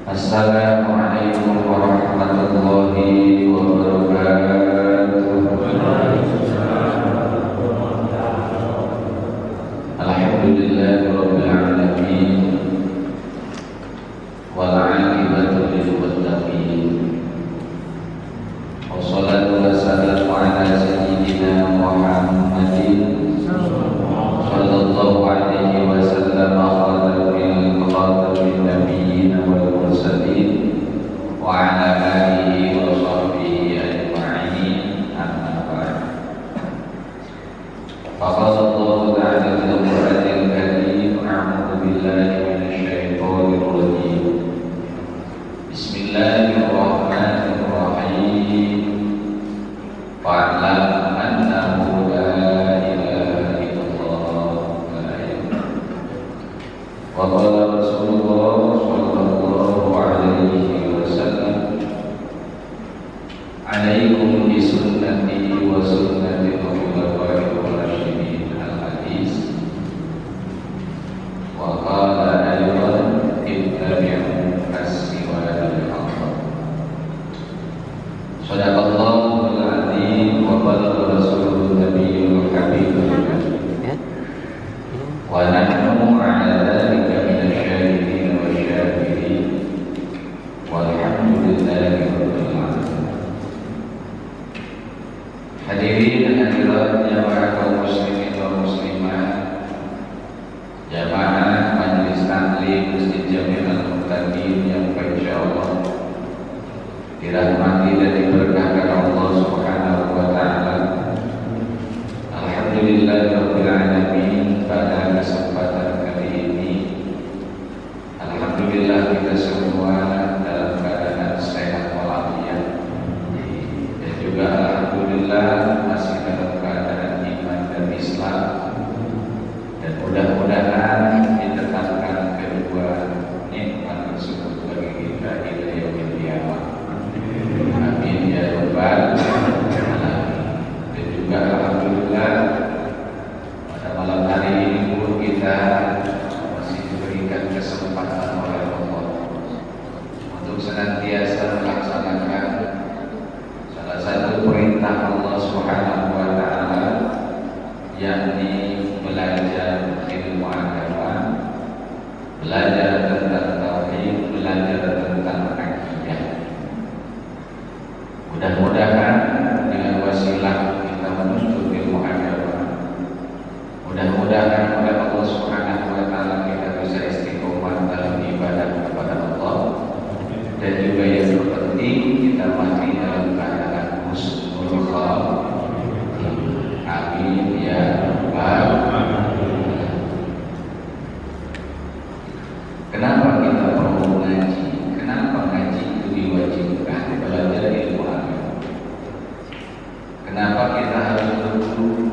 Assalamualaikum warahmatullahi wabarakatuh. Alhamdulillahirabbil alamin. Wal 'aqibatu lil muttaqin. Wassalatu wassalamu ala sayyidina Muhammadin sallallahu alaihi wasallam khatamin nabiyyin wal mursalin wa ala alihi wa sahbihi ajma'in. Amma ba'd. Faqala Allah ta'ala fil Qur'anil Karim, a'udzu billahi minasy syaithanir rajim. Bismillahirrahmanirrahim. Fa'lam annahu la ilaha illallah wa qala Rasulullah sallallahu alaihi wasallam, alaikum bi sunnati wa sunnati khulafa'ir rasyidin. Al-hadis. Wa qala aydan ittabi'u as-siwadil haqq. Sadaqallahul azim wa balagha rasulun nabiyyul habib. Wa nahnu ala dzalika minasyahidin wa syakirin. Walhamdulillahi rabbil alamin. Hadirin hadirat jamaah kaum muslimin wa muslimat, jamaah majelis taklim Masjid Jami' Al-Muttaqin yang insyaallah dirahmati dan diberkahkan Allah Subhanahu wa taala. Alhamdulillahirabbil alamin. Pada kesempatan kali ini alhamdulillah kita semua dalam keadaan sehat walafiat, dan juga alhamdulillah masih dalam keadaan iman dan Islam, dan mudah-mudahan ditetapkan kedua nikmat tersebut bagi kita ila yaumil qiyamah. Amin ya rabbal alamin. Dan juga alhamdulillah pada malam hari ini pun kita masih diberikan kesempatan oleh Allah untuk senantiasa melaksanakan salah satu perintah Allah Subhanahu wa taala, yakni belajar ilmu agama, belajar tentang tauhid, belajar tentang akidah. Mudah-mudahan dengan wasilah kita menuntut ilmu agama, mudah-mudahan oleh Allah Subhanahu wa taala kita bisa istiqomah dalam ibadah kepada Allah, dan juga yang terpenting kita mati dalam keadaan husnul khatimah. Amin ya rabbal alamin. Kenapa kita perlu ngaji? Kenapa ngaji itu diwajibkan? Belajar ilmu agama. Kenapa kita harus berguru?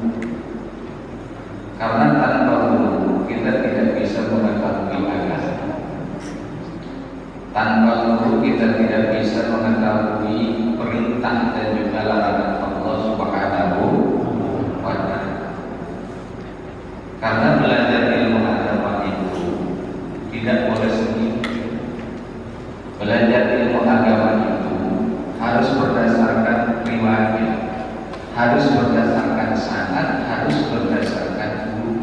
Karena tanpa guru kita tidak bisa mengetahui agama. Tanpa guru kita tidak bisa mengetahui perintah dan juga larangan Allah Subhanahu wa taala. Karena belajar ilmu agama itu tidak boleh sendiri. Belajar ilmu agama itu harus berdasarkan riwayat, harus berdasarkan sanad, harus berdasarkan guru.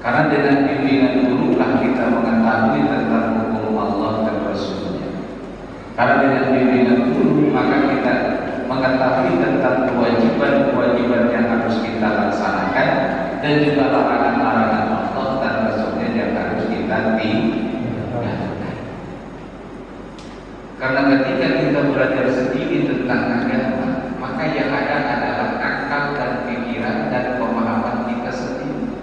Karena dengan bimbingan guru lah kita mengetahui tentang hukum Allah dan Rasulnya. Karena dengan bimbingan guru maka kita mengetahui tentang kewajiban-kewajiban yang harus kita laksanakan, dan juga larangan-larangan Allah dan Rasulnya yang harus kita tinggalkan. Karena ketika kita belajar sendiri tentang agama, maka yang ada adalah akal dan pikiran dan pemahaman kita sendiri.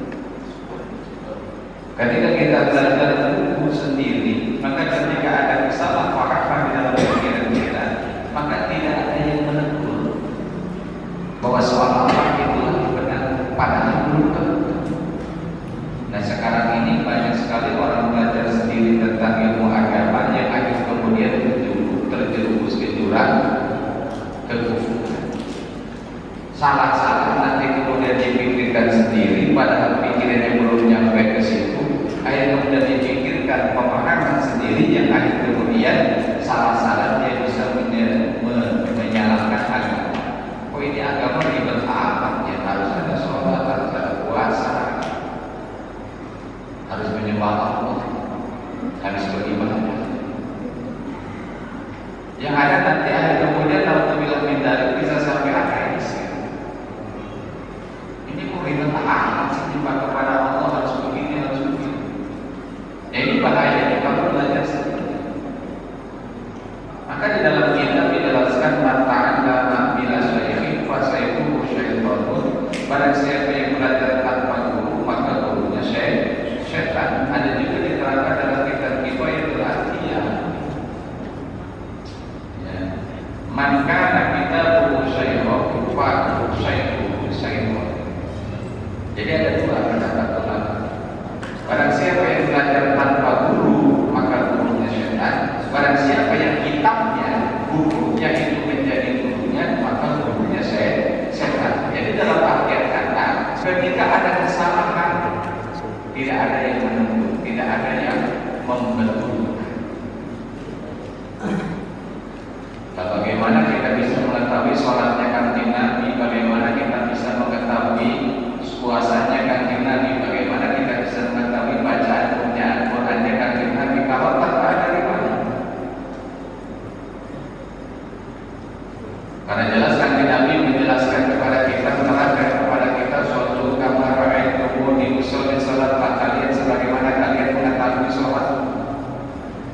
Ketika kita belajar buku sendiri, maka ketika ada kesalahpahaman di dalam pikiran kita, maka tidak ada yang menegur bahwa soal apa itulah benar, padahal belum tentu. Nah sekarang ini banyak sekali orang belajar sendiri tentang ilmu agama yang akhirnya kemudian terjerumus ke jurang kekufuran. Salah-salah nanti kemudian dipikirkan sendiri, padahal pikirannya belum nyampe ke situ. Akhirnya kemudian dipikirkan pemahaman habis beribadah. Yang ada nanti hari kemudian alhamdulillah min dzalik bisa sampai akhir. Ini kok ribet amat sih nyembah kepada Allah harus begini harus begini. Ya ini bahayanya kalau belajar sendiri. Maka di dalam kitab dijelaskan mata'allama bila syai'in fa sayyidu syaitanun. Barang siapa yang belajar tanpa guru maka gurunya syaitan. Ada juga diterangkan dalam kitab kita itu artinya ya. Man kana kitabuhu syai'un fa syai'uhu syai'un. Jadi ada dua pendapat ulama. Barang siapa yang belajar tanpa guru maka gurunya syaitan. Barang siapa yang kitabnya bukunya itu menjadi gurunya maka gurunya setan. Jadi dalam artian kata ketika ada kesalahan tidak ada yang menuntut, tidak ada yang membetul. Bagaimana kita bisa mengetahui sholatnya Kanjeng Nabi? Bagaimana kita bisa mengetahui puasanya Kanjeng Nabi? Bagaimana kita bisa mengetahui bacaan Al-Qur'annya Kanjeng Nabi kalau tanpa ada riwayat? Karena jelas Kanjeng Nabi menjelaskan kepada kita, menerangkan kepada kita suatu kamar ra'aitumuni usolli salat kalian sebagaimana kalian mengetahui sholat.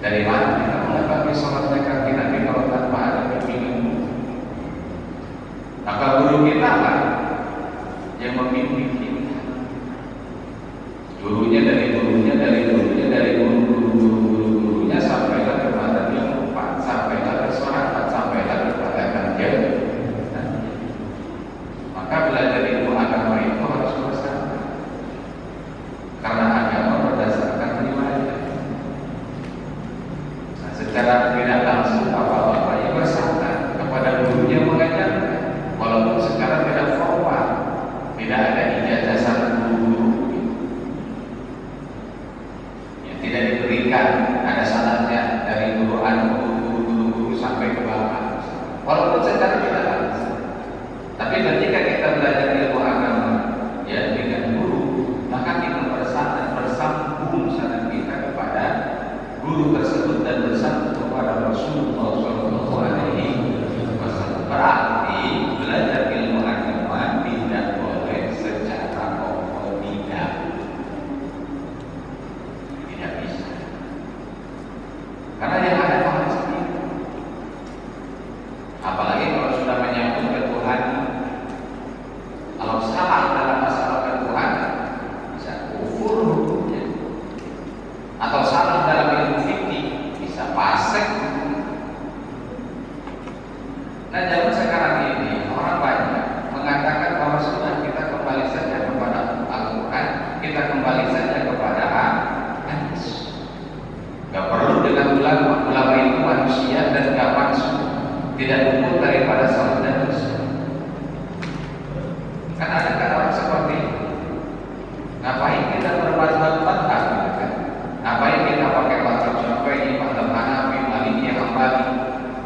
Dari mana kita mengetahui sholatnya Kanjeng Nabi kalau tanpa ada bimbingan? Maka guru kita lah yang membimbing kita. Gurunya dari gurunya dari gurunya dari guru-gurunya sampailah kepada yang empat, sampailah ke sahabat, sampailah kepada Kanjeng. Maka belajar ilmu agama itu harus bersama. Karena agama berdasarkan riwayat. Nah, secara tidak langsung apa-apa ya bersama kepada gurunya mengajarkan. Walaupun sekarang tidak formal, tidak ada ijazah satu guru yang tidak diberikan, ada syaratnya dari guru guru sampai ke bawah. Walaupun secara tidak langsung, tapi ketika kita belajar ilmu agama ya dengan guru, maka kita bersambung sanad kita kepada guru tersebut dan bersambung kepada Rasulullah SAW. Berarti belajar ilmu agama tidak boleh secara otodidak, tidak bisa. Karena yang ada paham sendiri. Apalagi kalau sudah menyambut ke Tuhan. Kalau salah dalam masalah ke Tuhan bisa kufur hukumnya. Atau salah dalam ilmu fikih bisa fasik. Nah, zaman sekarang ini orang banyak mengatakan bahwa sudah kita kembali saja kepada Al-Quran, kita kembali saja kepada hadis. Gak perlu dengan ulama itu manusia dan gak maksud, tidak luput daripada salah dan dosa. Kan ada kan orang seperti itu. Ngapain kita bermazhab mazhab gitu kan? Ngapain kita pakai mazhab Syafi'i, mazhab Hanafi, Maliki, Hambali,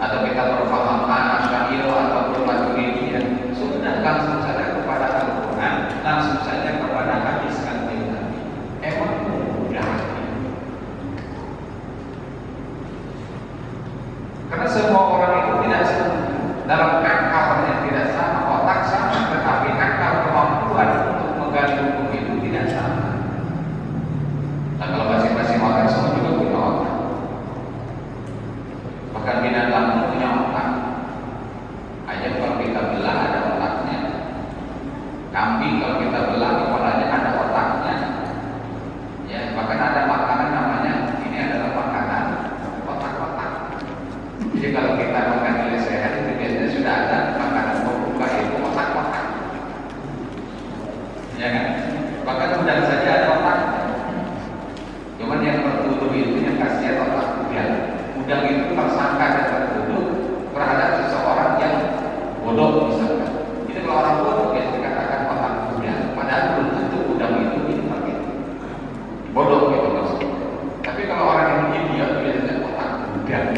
atau kita berfaham Asy'ari ataupun Maturidiyah? Sudah langsung saja kepada Al-Quran, langsung saja kepada hadis Kanjeng Nabi. Emang mudah. Karena semua orang itu tidak sama. Dalam akalnya tidak sama, otak sama, tetapi akal kemampuan untuk menggali hukum itu tidak sama. Nah, kalau masing-masing otak semua juga punya otak. Bahkan binatang punya otak. Ayam kalau kita belah ada otaknya. Kambing kalau kita belah kepalanya ada otaknya. Ya, bahkan ada makanan namanya ini adalah makanan otak-otak. Jadi kalau kita makan nilai sehat itu biasanya sudah ada makanan pembuka itu otak-otak. Ya kan? Bahkan udang saja ada otaknya. Cuman yang tertuduh itu yang kasihan otak udang. Udang itu tersangka dan tertuduh terhadap seseorang yang bodoh misalkan. Jadi kalau orang bodoh biasa dikatakan otak udang. Padahal belum tentu udang itu pintar gitu. Bodoh gitu maksudnya. Tapi kalau orang yang idiot biasanya otak udang.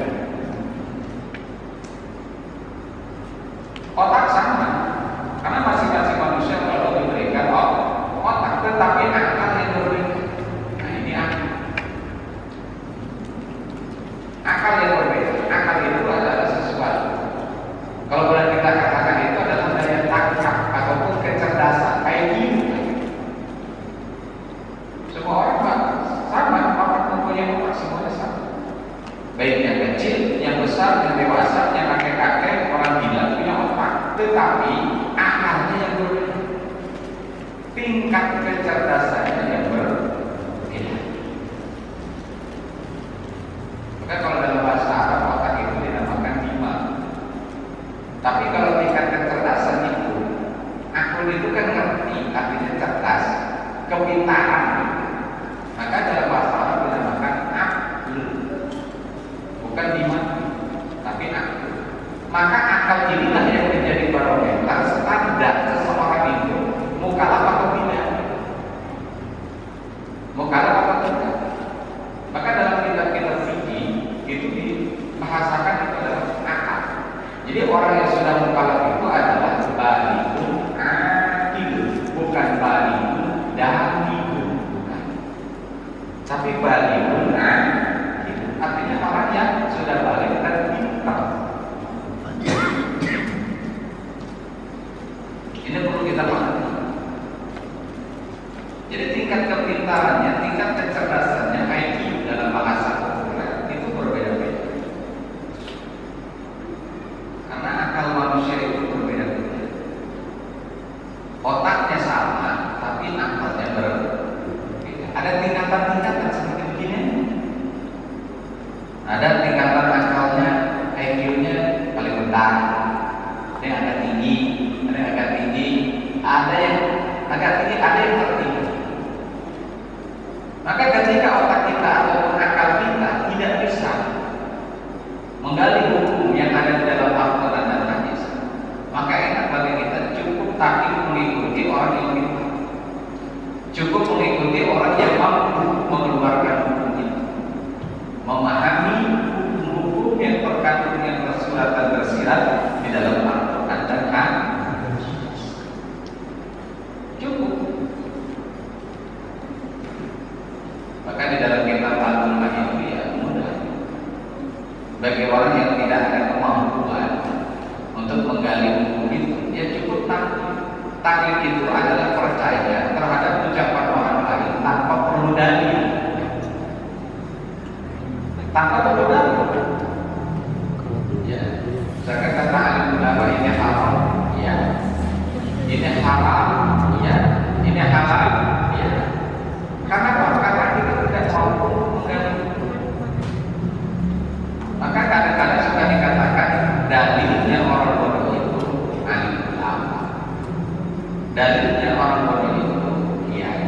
baik yang kecil, yang besar, yang dewasa, yang kakek-kakek, orang gila punya otak, tetapi akalnya yang berbeda, tingkat kecerdasannya yang berbeda. Maka kalau dalam bahasa Arab otak itu dinamakan lima. Tapi kalau tingkat kecerdasan itu, akal itu kan ngerti, artinya cerdas, kepintaran. Maka dalam bahasa Arab dinamakan akal, bukan lima, tapi akal. Maka akal inilah yang menjadi barometer standar seseorang itu mukalaf atau tidak. Mukalaf atau tidak. Maka dalam kitab-kitab fikih itu dibahasakan itu adalah akal. Jadi orang yang sudah mukalaf itu adalah balighun aqil, bukan balighun daqiqun, bukan. Tapi balighun aqil artinya orang yang sudah balik dan pintar. Ini perlu kita pahami. Jadi tingkat kepintarannya, tingkat kecerdasannya IQ dalam bahasa populer itu berbeda-beda. Karena akal manusia itu berbeda-beda. Otaknya sama, tapi akalnya berbeda. Ada tingkatan-tingkatan seperti begini. Ada tingkatan akalnya, IQ-nya paling rendah. Ada yang agak tinggi, ada yang agak tinggi, ada yang agak tinggi, ada yang tertinggi. Maka ketika otak kita ataupun akal kita tidak bisa menggali hukum yang ada di dalam Al-Quran dan Hadis, maka enak bagi kita cukup taklid mengikuti orang yang pintar, cukup mengikuti orang yang mampu mengeluarkan hukum itu, memahami hukum-hukum yang terkandung yang tersurat dan tersirat di dalam Al-Quran dan Hadis. Cukup. Maka di dalam kitab Al-Quran itu ya mudah bagi orang yang tidak ada kemampuan untuk menggali hukum itu, ya cukup taklid. Taklid itu adalah percaya terhadap ucapan orang lain tanpa perlu dalil. Tanpa perlu dalil. Ya, saya kata alim ulama ini halal, ya. Ini halal, ya. Ini halal, ya. Karena apa? Karena kita tidak mampu menggali. Maka kadang-kadang suka dikatakan dalilnya orang bodoh itu alim ulama, dalilnya orang bodoh itu kiai.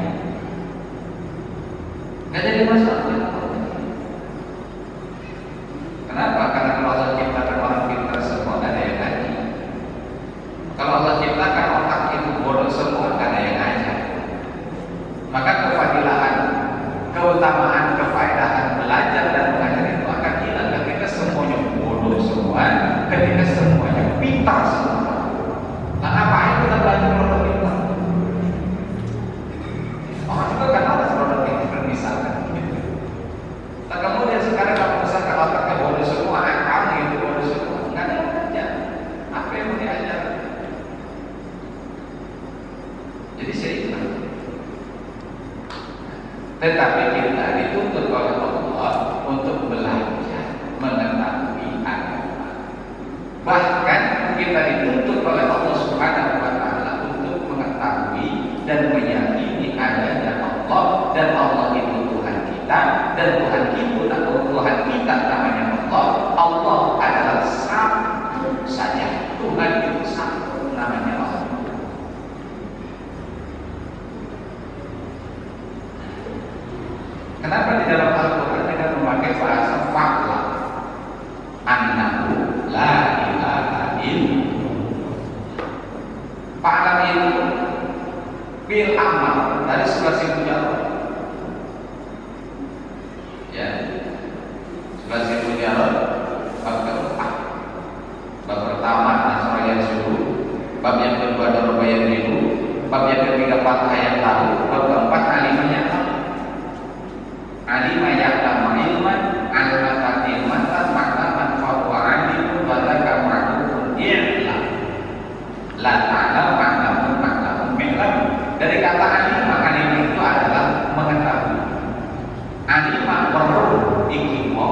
Nggak jadi masalah. Kenapa? Karena kalau Allah ciptakan orang pintar semua, nggak ada yang ngaji. Kalau Allah ciptakan otak itu bodoh semua, nggak ada yang ngajar. Maka kefadilahan, keutamaan, kefaedahan belajar dan mengajar itu akan hilang ketika semuanya bodoh semua, ketika semuanya pintar semua. Nah, ngapain kita belajar produk pintar? Orang juga kan ada produk pintar misalkan. Nah, kemudian sekarang kalau misalkan otaknya bodoh semua, akalnya itu bodoh semua, nggak ada yang belajar. Apa yang mau diajar? Jadi seimbang. Tetapi kita dituntut oleh Allah untuk belajar mengetahui agama. Bahkan kita dituntut oleh Allah Subhanahu wa Ta'ala untuk mengetahui dan meyakini adanya Allah, dan Allah itu Tuhan kita, dan Tuhan kita namanya Allah. Allah adalah satu saja. Tuhan itu satu, namanya Allah. Kenapa di dalam Al-Quran kita memakai bahasa fakla? Annahu la ilaha illallah. Fa'lam itu bil amal dari sebelah situ jauh. Ya, sebelah situ jauh. Bab keempat. Bab pertama Nasrani yang suruh. Bab yang kedua Darba yang dulu. Bab yang ketiga Fathah yang tahu. Bab keempat alimah yang tahu. Alimah ya'lamu ilman, alima ilman, maknaman fahuwa alimun, walaka ma'lum i'lam. La ta'lam maknamun mi'lam. Dari kata alimah itu adalah mengetahui. Alimah perlu ikimo,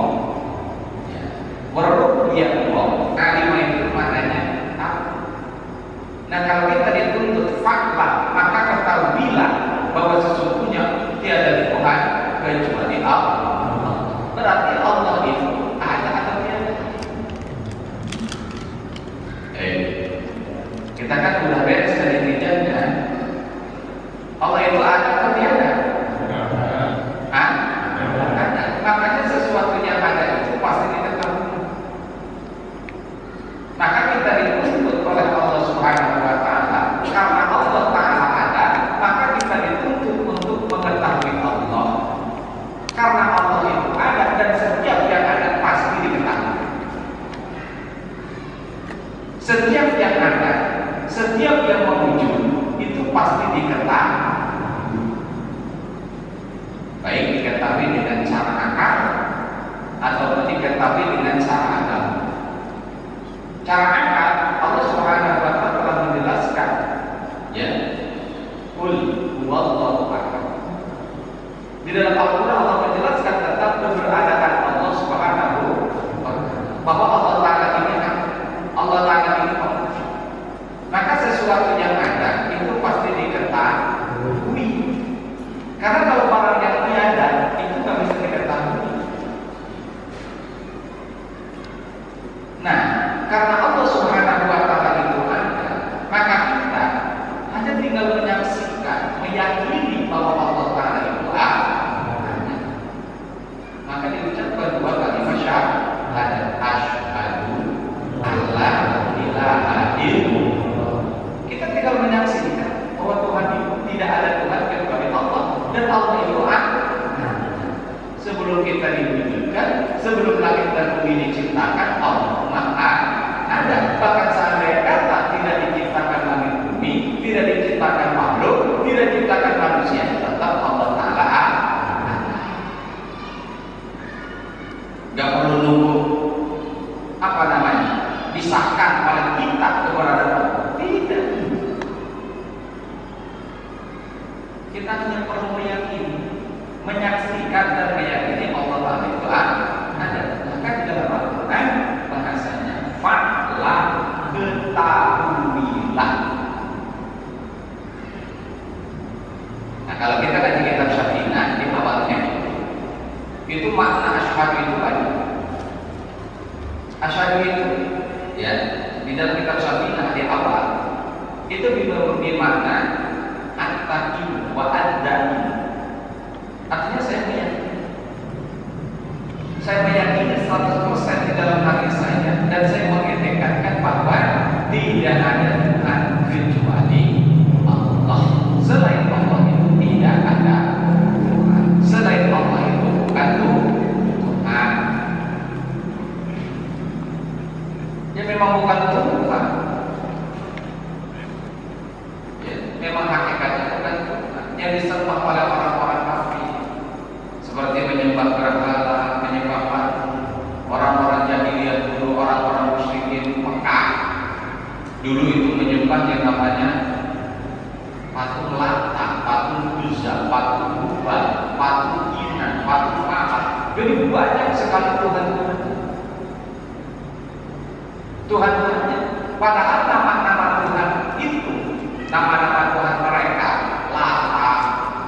tetapi dengan cara agama. Cara akal Allah Subhanahu wa taala telah menjelaskan, ya. Qul huwallahu ahad. Di dalam Al-Qur'an Allah menjelaskan tentang keberadaan Allah Subhanahu wa taala, bahwa Allah Taala ini Allah Taala ini Allah. Maka sesuatu yang ada itu pasti diketahui. Karena kalau barang yang tiada itu nggak bisa diketahui. Nah, karena Allah Subhanahu wa taala itu ada, maka kita hanya tinggal menyaksikan, meyakini bahwa Allah Taala itu ada. Maka diucapkan dua kalimat syahadat, asyhadu alla ilaha illallah. Kita tinggal menyaksikan bahwa Tuhan itu tidak ada Tuhan kecuali Allah, dan Allah itu ada. Sebelum kita diwujudkan, sebelum langit dan bumi diciptakan, Allah Maha ada. Bahkan seandainya kata tidak diciptakan langit bumi, tidak diciptakan makhluk, tidak diciptakan manusia, tetap Allah Taala ada. Gak perlu nunggu apa namanya disahkan oleh kita keberadaan Allah. Tidak. Kita hanya perlu meyakini, menyaksikan dan meyakini Allah Taala itu ada. Maka di dalam Al-Quran bahasanya fa'la, ketahuilah. Nah, kalau kita kaji kitab Syafi'iyah di awalnya itu makna asyhadu itu banyak. Asyhadu itu, ya, di dalam kitab Syafi'iyah di awal itu bermakna at-taqi wa ad-dani. Artinya saya meyakini 100% di dalam hati saya, dan saya mengindikasikan bahwa tidak ada Tuhan kecuali Allah. Selain Allah itu tidak ada Tuhan. Selain Allah itu bukan Tuhan. Ya memang bukan Tuhan. Ya, memang hakikatnya bukan Tuhan. Yang disembah oleh orang-orang kafir, seperti menyembah berhala, menyembah patung. Orang-orang jahiliyah dulu, orang-orang musyrikin Mekah dulu itu menyembah yang namanya patung Lata, patung Uzza, patung Hubal, patung Inan, patung Mahat. Jadi banyak sekali Tuhan-Tuhan. Tuhan-Tuhannya. Padahal nama-nama Tuhan itu, nama-nama Tuhan mereka, Lata,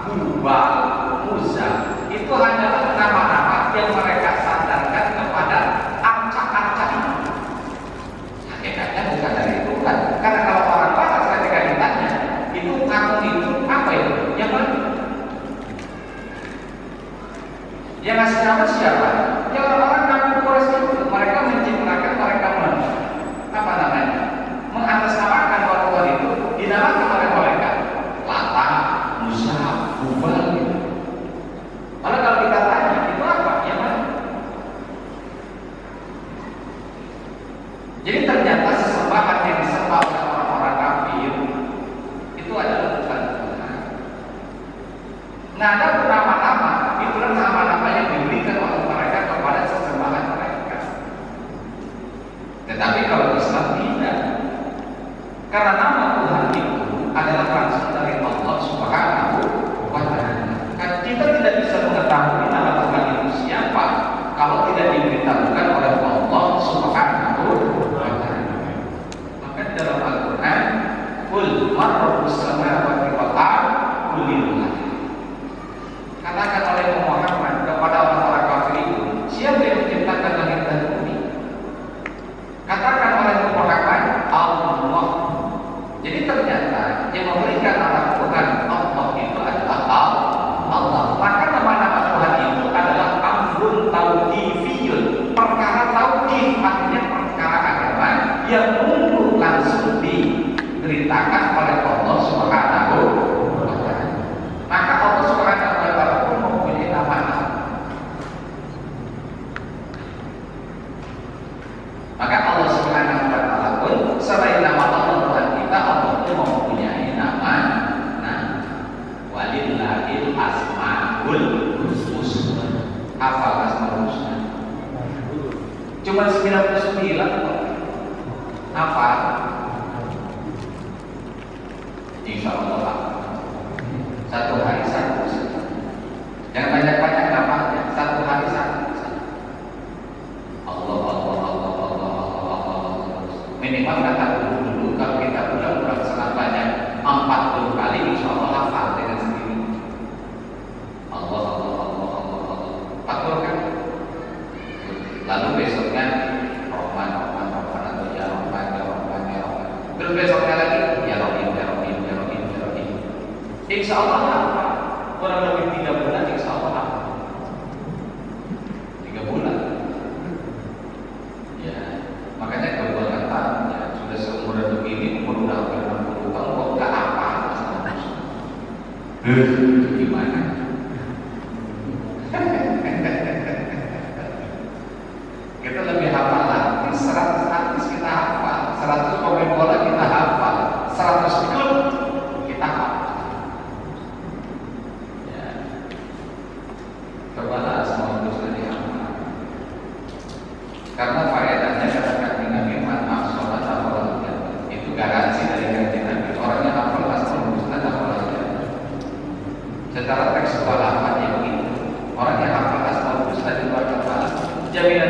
Hubal, Uzza, itu hanyalah nama-nama yang mereka sandarkan kepada arca-arca itu. Hakikatnya bukan dari Tuhan. Karena kalau orang Barat ketika ditanya, itu kamu itu apa itu? Yang mana? Yang ngasih nama siapa? Ya orang-orang kampung Quraisy itu. Mereka menciptakan, mereka apa namanya? Mengatasnamakan bahwa Tuhan itu dinamakan oleh mereka Lata, Uzza, Hubal gitu. Lalu kalau kita tanya, itu apa? Yang mana? Jadi ternyata sesembahan yang disembah oleh orang-orang kafir itu adalah bukan Tuhan. Nah, ada nama-nama, itulah nama-nama yang diberikan oleh mereka kepada sesembahan mereka. Tetapi kalau Islam tidak, karena nama Tuhan itu adalah langsung dari Allah Subhanahu wa taala. Kita tidak bisa mengetahui nama Tuhan itu siapa kalau tidak diberitahukan oleh Allah Subhanahu wa taala. Maka dalam Al-Qur'an, "Qul man rabbus samawati wal ardh qulillah." Katakan oleh Muhammad kepada orang-orang kafir itu, siapa yang menciptakan langit dan bumi? Katakan oleh Muhammad, Allah. Jadi ternyata yang memberikan nama Tuhan Allah itu adalah Allah. Maka nama-nama Tuhan itu adalah amrun tauqifiyun, perkara tauqif, artinya perkara agama yang mundur langsung diberitakan oleh Allah Subhanahu wa taala. Maka Allah Subhanahu wa taala pun mempunyai nama-nama. Maka Allah Subhanahu wa taala pun selain nama Allah Tuhan kita, Allah pun mempunyai nama. Walillahil asmaul husna. Hafal asmaul husna. Cuma 99 kok. Apa? Insya Allah satu hari satu. Jangan banyak-banyak dapatnya. Satu hari satu. Allah Allah Allah Allah Allah Allah. Minimal kata dulu kalau kita udah sangat banyak 40 kali, insya Allah hafal dengan sendiri. Allah Allah Allah Allah Allah. Atur kan? Lalu besoknya Rahman Rahman Rahman atau ya Rahman ya Rahman ya Rahman. Terus besoknya lagi ya Rahim ya Rahim ya Rahim ya Rahim. Insya Allah hafal. Kurang lebih 3 bulan insya Allah hafal. 3 bulan. Ya, makanya kalau gua kata ya, sudah seumuran begini, umur udah hampir 60 tahun kok nggak apa sama gimana? Kita lebih hafal lagi. 100 hadis kita hafal, 100 pemain bola kita hafal, 100 klub kita hafal. Ya, cobalah semua itu sudah dihafal. Karena faedahnya katakan Nabi Muhammad sholat hafal itu garansi dari kanjeng Nabi. Orangnya hafal asal Ustaz hafal aja. Secara tekstual apa yang ini? Orangnya hafal asal Ustaz di luar kepala. Jaminan